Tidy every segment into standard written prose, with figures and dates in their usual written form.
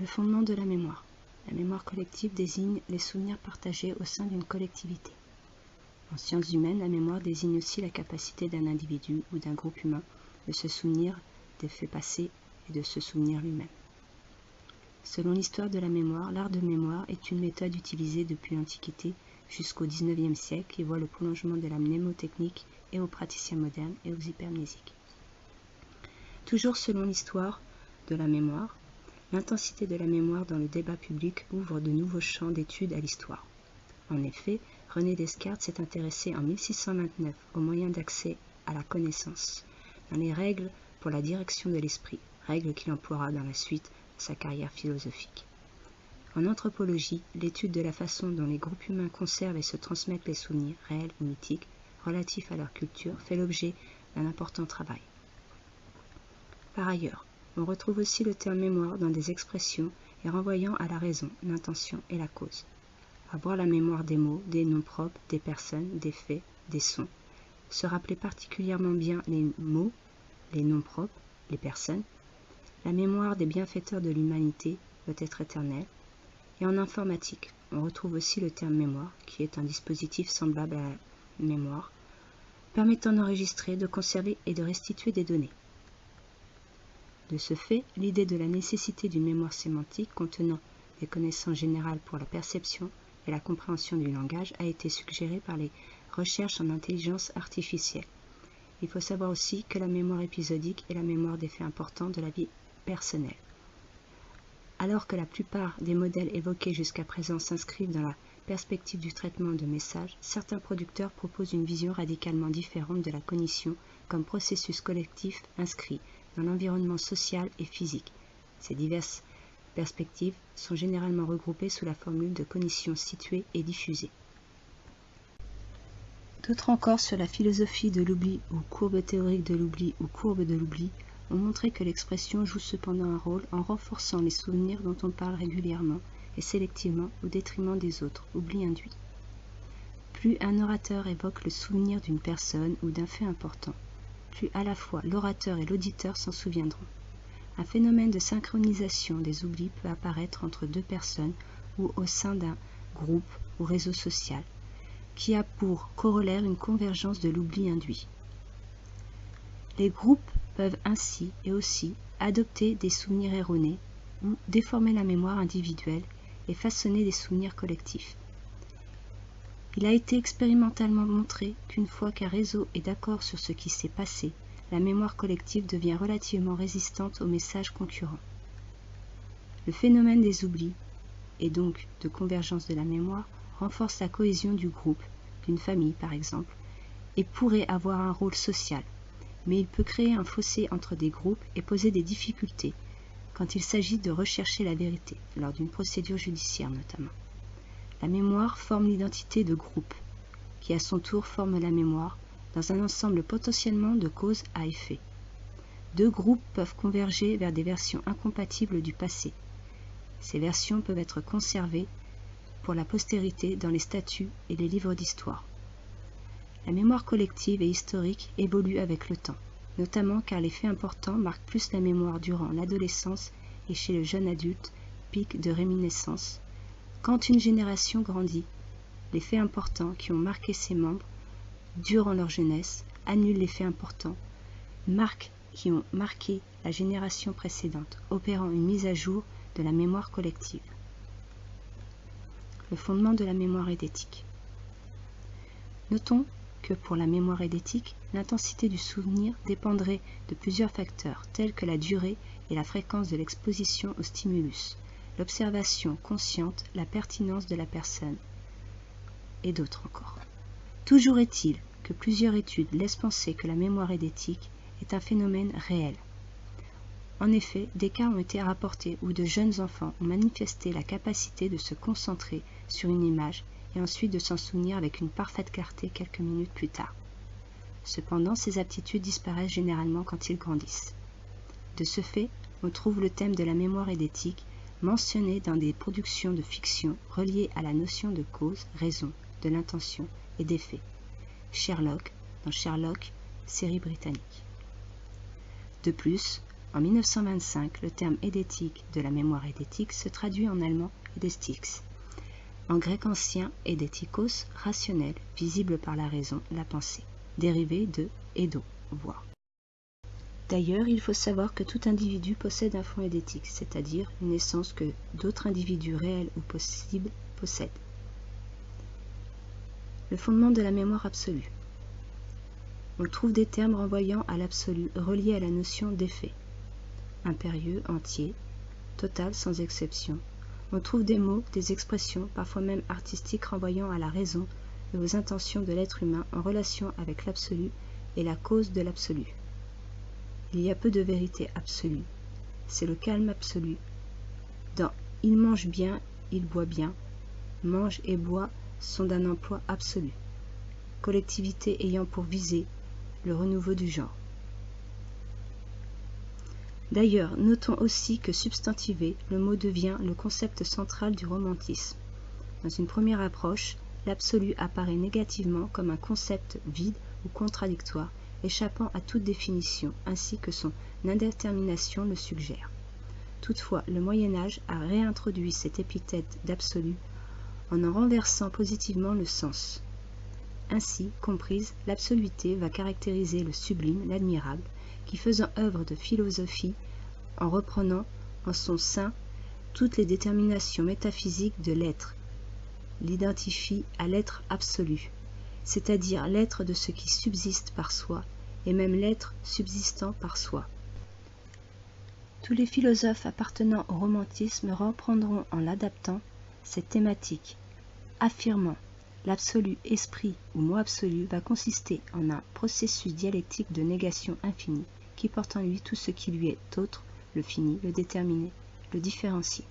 Le fondement de la mémoire. La mémoire collective désigne les souvenirs partagés au sein d'une collectivité. En sciences humaines, la mémoire désigne aussi la capacité d'un individu ou d'un groupe humain de se souvenir des faits passés et de se souvenir lui-même. Selon l'histoire de la mémoire, l'art de mémoire est une méthode utilisée depuis l'Antiquité jusqu'au XIXe siècle qui voit le prolongement de la mnémotechnique et aux praticiens modernes et aux hypermnésiques. Toujours selon l'histoire de la mémoire, l'intensité de la mémoire dans le débat public ouvre de nouveaux champs d'études à l'histoire. En effet, René Descartes s'est intéressé en 1629 aux moyens d'accès à la connaissance, dans les règles pour la direction de l'esprit, règles qu'il emploiera dans la suite de sa carrière philosophique. En anthropologie, l'étude de la façon dont les groupes humains conservent et se transmettent les souvenirs, réels ou mythiques, relatifs à leur culture, fait l'objet d'un important travail. Par ailleurs, on retrouve aussi le terme mémoire dans des expressions et renvoyant à la raison, l'intention et la cause. Avoir la mémoire des mots, des noms propres, des personnes, des faits, des sons. Se rappeler particulièrement bien les mots, les noms propres, les personnes. La mémoire des bienfaiteurs de l'humanité doit être éternelle. Et en informatique, on retrouve aussi le terme mémoire, qui est un dispositif semblable à la mémoire, permettant d'enregistrer, de conserver et de restituer des données. De ce fait, l'idée de la nécessité d'une mémoire sémantique contenant des connaissances générales pour la perception et la compréhension du langage a été suggérée par les recherches en intelligence artificielle. Il faut savoir aussi que la mémoire épisodique est la mémoire des faits importants de la vie personnelle. Alors que la plupart des modèles évoqués jusqu'à présent s'inscrivent dans la perspective du traitement de messages, certains producteurs proposent une vision radicalement différente de la cognition comme processus collectif inscrit dans l'environnement social et physique. Ces diverses perspectives sont généralement regroupées sous la formule de cognition située et diffusée. D'autres encore sur la philosophie de l'oubli ou courbe théorique de l'oubli ou courbe de l'oubli ont montré que l'expression joue cependant un rôle en renforçant les souvenirs dont on parle régulièrement et sélectivement au détriment des autres, oubli induit. Plus un orateur évoque le souvenir d'une personne ou d'un fait important, plus à la fois l'orateur et l'auditeur s'en souviendront. Un phénomène de synchronisation des oublis peut apparaître entre deux personnes ou au sein d'un groupe ou réseau social, qui a pour corollaire une convergence de l'oubli induit. Les groupes peuvent ainsi et aussi adopter des souvenirs erronés ou déformer la mémoire individuelle et façonner des souvenirs collectifs. Il a été expérimentalement montré qu'une fois qu'un réseau est d'accord sur ce qui s'est passé, la mémoire collective devient relativement résistante aux messages concurrents. Le phénomène des oublis, et donc de convergence de la mémoire, renforce la cohésion du groupe, d'une famille par exemple, et pourrait avoir un rôle social, mais il peut créer un fossé entre des groupes et poser des difficultés quand il s'agit de rechercher la vérité, lors d'une procédure judiciaire notamment. La mémoire forme l'identité de groupe, qui à son tour forme la mémoire dans un ensemble potentiellement de cause à effet. Deux groupes peuvent converger vers des versions incompatibles du passé. Ces versions peuvent être conservées pour la postérité dans les statuts et les livres d'histoire. La mémoire collective et historique évolue avec le temps, notamment car les faits importants marquent plus la mémoire durant l'adolescence et chez le jeune adulte, pic de réminiscence. Quand une génération grandit, les faits importants qui ont marqué ses membres durant leur jeunesse annulent les faits importants, qui ont marqué la génération précédente, opérant une mise à jour de la mémoire collective. Le fondement de la mémoire édétique. Notons que pour la mémoire édétique, l'intensité du souvenir dépendrait de plusieurs facteurs, tels que la durée et la fréquence de l'exposition au stimulus, l'observation consciente, la pertinence de la personne, et d'autres encore. Toujours est-il que plusieurs études laissent penser que la mémoire édétique est un phénomène réel. En effet, des cas ont été rapportés où de jeunes enfants ont manifesté la capacité de se concentrer sur une image et ensuite de s'en souvenir avec une parfaite clarté quelques minutes plus tard. Cependant, ces aptitudes disparaissent généralement quand ils grandissent. De ce fait, on trouve le thème de la mémoire édétique mentionné dans des productions de fiction reliées à la notion de cause, raison, de l'intention et des faits. Sherlock, dans Sherlock, série britannique. De plus, En 1925, le terme édétique de la mémoire édétique se traduit en allemand édestix. En grec ancien, édétikos, rationnel, visible par la raison, la pensée, dérivé de édo, voir. D'ailleurs, il faut savoir que tout individu possède un fond édétique, c'est-à-dire une essence que d'autres individus réels ou possibles possèdent. Le fondement de la mémoire absolue. On trouve des termes renvoyant à l'absolu reliés à la notion d'effet. Impérieux, entier, total sans exception. On trouve des mots, des expressions, parfois même artistiques renvoyant à la raison et aux intentions de l'être humain en relation avec l'absolu et la cause de l'absolu. Il y a peu de vérité absolue. C'est le calme absolu. Dans « il mange bien, il boit bien », mange et boit sont d'un emploi absolu. Collectivité ayant pour visée le renouveau du genre. D'ailleurs, notons aussi que substantivé, le mot devient le concept central du romantisme. Dans une première approche, l'absolu apparaît négativement comme un concept vide ou contradictoire, échappant à toute définition, ainsi que son indétermination le suggère. Toutefois, le Moyen-Âge a réintroduit cette épithète d'absolu en renversant positivement le sens. Ainsi comprise, l'absoluité va caractériser le sublime, l'admirable, qui faisant œuvre de philosophie, en reprenant en son sein toutes les déterminations métaphysiques de l'être, l'identifie à l'être absolu, c'est-à-dire l'être de ce qui subsiste par soi, et même l'être subsistant par soi. Tous les philosophes appartenant au romantisme reprendront en l'adaptant cette thématique, affirmant l'absolu esprit ou mot absolu va consister en un processus dialectique de négation infinie qui porte en lui tout ce qui lui est autre, le fini, le déterminé, le différencié.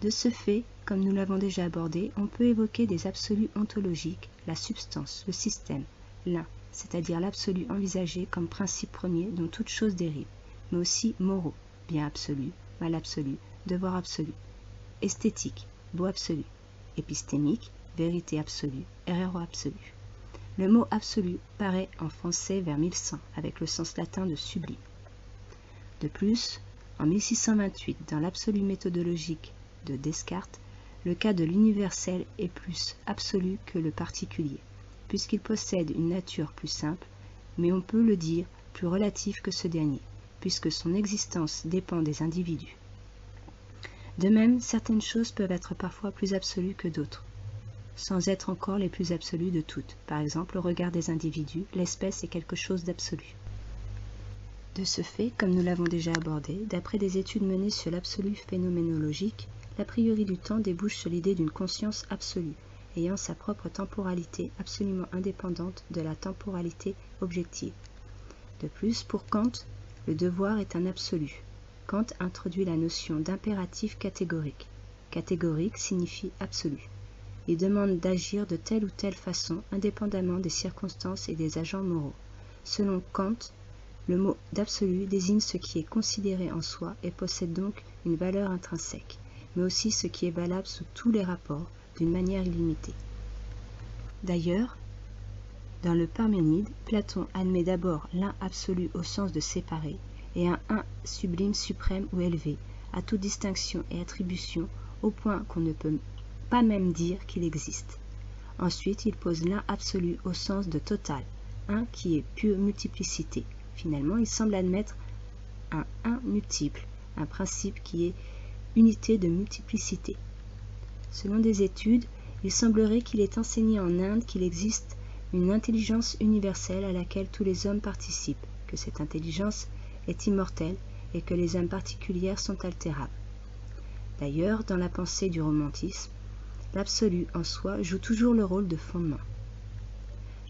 De ce fait, comme nous l'avons déjà abordé, on peut évoquer des absolus ontologiques, la substance, le système, l'un, c'est-à-dire l'absolu envisagé comme principe premier dont toute chose dérive, mais aussi moraux, bien absolu, mal absolu, devoir absolu, esthétique, beau absolu, épistémique, vérité absolue, erreur absolue. Le mot absolu paraît en français vers 1100 avec le sens latin de sublime. De plus, en 1628, dans l'absolu méthodologique de Descartes, le cas de l'universel est plus absolu que le particulier, puisqu'il possède une nature plus simple, mais on peut le dire plus relative que ce dernier, puisque son existence dépend des individus. De même, certaines choses peuvent être parfois plus absolues que d'autres, sans être encore les plus absolues de toutes. Par exemple, au regard des individus, l'espèce est quelque chose d'absolu. De ce fait, comme nous l'avons déjà abordé, d'après des études menées sur l'absolu phénoménologique, l'a priori du temps débouche sur l'idée d'une conscience absolue, ayant sa propre temporalité absolument indépendante de la temporalité objective. De plus, pour Kant, le devoir est un absolu. Kant introduit la notion d'impératif catégorique. Catégorique signifie absolu. Il demande d'agir de telle ou telle façon, indépendamment des circonstances et des agents moraux. Selon Kant, le mot d'absolu désigne ce qui est considéré en soi et possède donc une valeur intrinsèque, mais aussi ce qui est valable sous tous les rapports, d'une manière illimitée. D'ailleurs, dans le Parménide, Platon admet d'abord l'un absolu au sens de séparé et un sublime suprême ou élevé, à toute distinction et attribution, au point qu'on ne peut pas même dire qu'il existe. Ensuite, il pose l'un absolu au sens de total, un qui est pure multiplicité. Finalement, il semble admettre un multiple, un principe qui est unité de multiplicité. Selon des études, il semblerait qu'il est enseigné en Inde qu'il existe une intelligence universelle à laquelle tous les hommes participent, que cette intelligence est immortelle et que les âmes particulières sont altérables. D'ailleurs, dans la pensée du romantisme, l'absolu en soi joue toujours le rôle de fondement.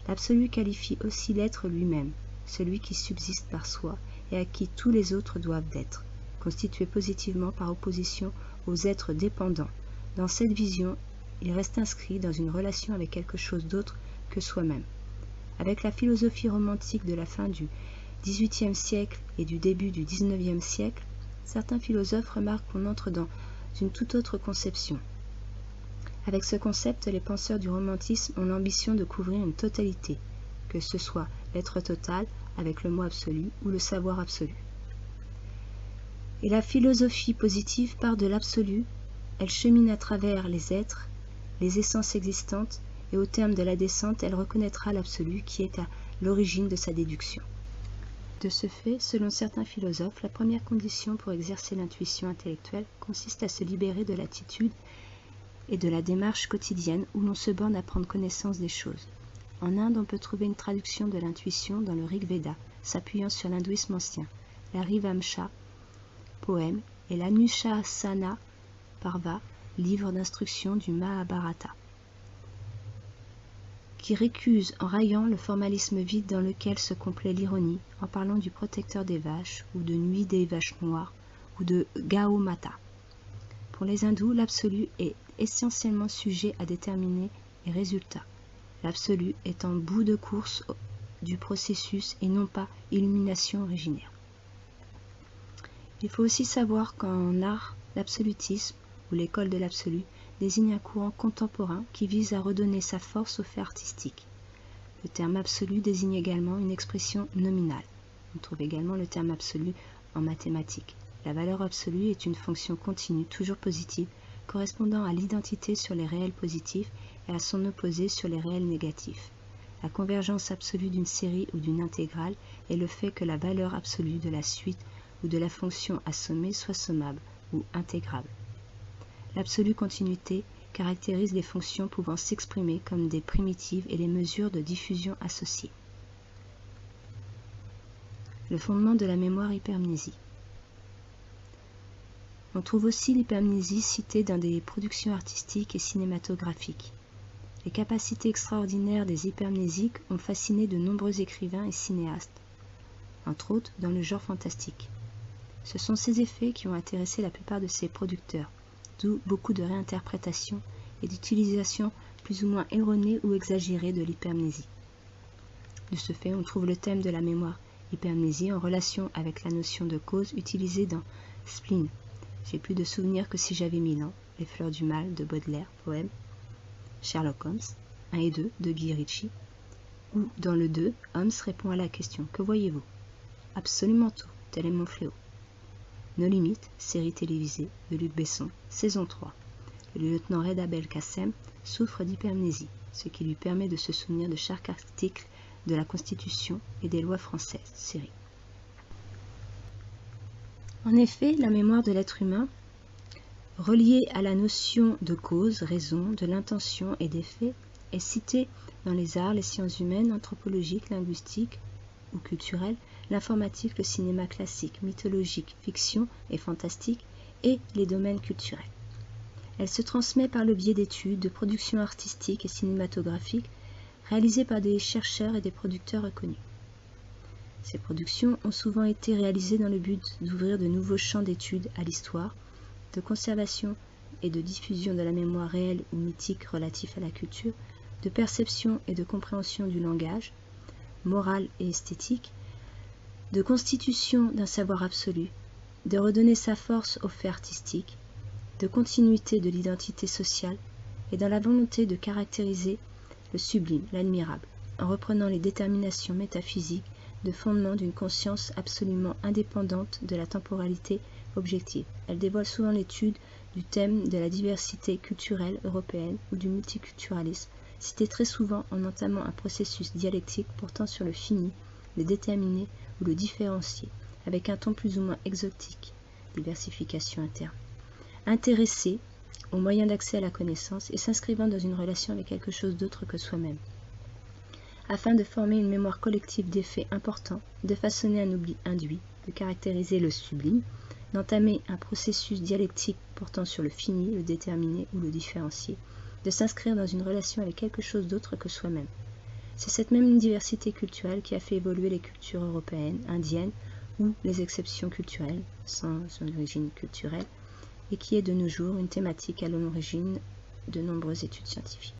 L'absolu qualifie aussi l'être lui-même, celui qui subsiste par soi et à qui tous les autres doivent d'être, constitué positivement par opposition aux êtres dépendants. Dans cette vision, il reste inscrit dans une relation avec quelque chose d'autre que soi-même. Avec la philosophie romantique de la fin du XVIIIe siècle et du début du XIXe siècle, certains philosophes remarquent qu'on entre dans une toute autre conception. Avec ce concept, les penseurs du romantisme ont l'ambition de couvrir une totalité, que ce soit l'être total avec le mot absolu ou le savoir absolu. Et la philosophie positive part de l'absolu, elle chemine à travers les êtres, les essences existantes, et au terme de la descente, elle reconnaîtra l'absolu qui est à l'origine de sa déduction. De ce fait, selon certains philosophes, la première condition pour exercer l'intuition intellectuelle consiste à se libérer de l'attitude et de la démarche quotidienne où l'on se borne à prendre connaissance des choses. En Inde, on peut trouver une traduction de l'intuition dans le Rig Veda, s'appuyant sur l'hindouisme ancien, la Rivamsha, poème, et l'Anushasana Parva, livre d'instruction du Mahabharata, qui récuse en raillant le formalisme vide dans lequel se complaît l'ironie, en parlant du protecteur des vaches, ou de nuit des vaches noires, ou de Gaumata. Pour les hindous, l'absolu est essentiellement sujet à déterminer les résultats, l'absolu étant bout de course du processus et non pas illumination originaire. Il faut aussi savoir qu'en art, l'absolutisme, ou l'école de l'absolu, désigne un courant contemporain qui vise à redonner sa force au fait artistique. Le terme absolu désigne également une expression nominale. On trouve également le terme absolu en mathématiques. La valeur absolue est une fonction continue, toujours positive, correspondant à l'identité sur les réels positifs et à son opposé sur les réels négatifs. La convergence absolue d'une série ou d'une intégrale est le fait que la valeur absolue de la suite ou de la fonction à sommer soit sommable ou intégrable. L'absolue continuité caractérise les fonctions pouvant s'exprimer comme des primitives et les mesures de diffusion associées. Le fondement de la mémoire hypermnésie. On trouve aussi l'hypermnésie citée dans des productions artistiques et cinématographiques. Les capacités extraordinaires des hypermnésiques ont fasciné de nombreux écrivains et cinéastes, entre autres dans le genre fantastique. Ce sont ces effets qui ont intéressé la plupart de ces producteurs, d'où beaucoup de réinterprétations et d'utilisation plus ou moins erronée ou exagérée de l'hypermnésie. De ce fait, on trouve le thème de la mémoire hypermnésie en relation avec la notion de cause utilisée dans Spleen. J'ai plus de souvenirs que si j'avais 1000 ans, Les fleurs du mal de Baudelaire, poème, Sherlock Holmes, 1 et 2 de Guy Ritchie, où dans le 2, Holmes répond à la question « Que voyez-vous » ? Absolument tout, tel est mon fléau. Nos limites, série télévisée de Luc Besson, saison 3. Le lieutenant Reda Belkacem souffre d'hypermnésie, ce qui lui permet de se souvenir de chaque article de la Constitution et des lois françaises, série. En effet, la mémoire de l'être humain, reliée à la notion de cause, raison, de l'intention et des faits, est citée dans les arts, les sciences humaines, anthropologiques, linguistiques ou culturelles, l'informatique, le cinéma classique, mythologique, fiction et fantastique, et les domaines culturels. Elle se transmet par le biais d'études, de productions artistiques et cinématographiques réalisées par des chercheurs et des producteurs reconnus. Ces productions ont souvent été réalisées dans le but d'ouvrir de nouveaux champs d'études à l'histoire, de conservation et de diffusion de la mémoire réelle ou mythique relatif à la culture, de perception et de compréhension du langage, moral et esthétique, de constitution d'un savoir absolu, de redonner sa force aux faits artistiques, de continuité de l'identité sociale et dans la volonté de caractériser le sublime, l'admirable, en reprenant les déterminations métaphysiques de fondement d'une conscience absolument indépendante de la temporalité objective. Elle dévoile souvent l'étude du thème de la diversité culturelle européenne ou du multiculturalisme, cité très souvent en entamant un processus dialectique portant sur le fini, le déterminé ou le différencié, avec un ton plus ou moins exotique, diversification interne. Intéressé aux moyens d'accès à la connaissance et s'inscrivant dans une relation avec quelque chose d'autre que soi-même, afin de former une mémoire collective d'effets importants, de façonner un oubli induit, de caractériser le sublime, d'entamer un processus dialectique portant sur le fini, le déterminé ou le différencié, de s'inscrire dans une relation avec quelque chose d'autre que soi-même. C'est cette même diversité culturelle qui a fait évoluer les cultures européennes, indiennes ou les exceptions culturelles, sans origine culturelle, et qui est de nos jours une thématique à l'origine de nombreuses études scientifiques.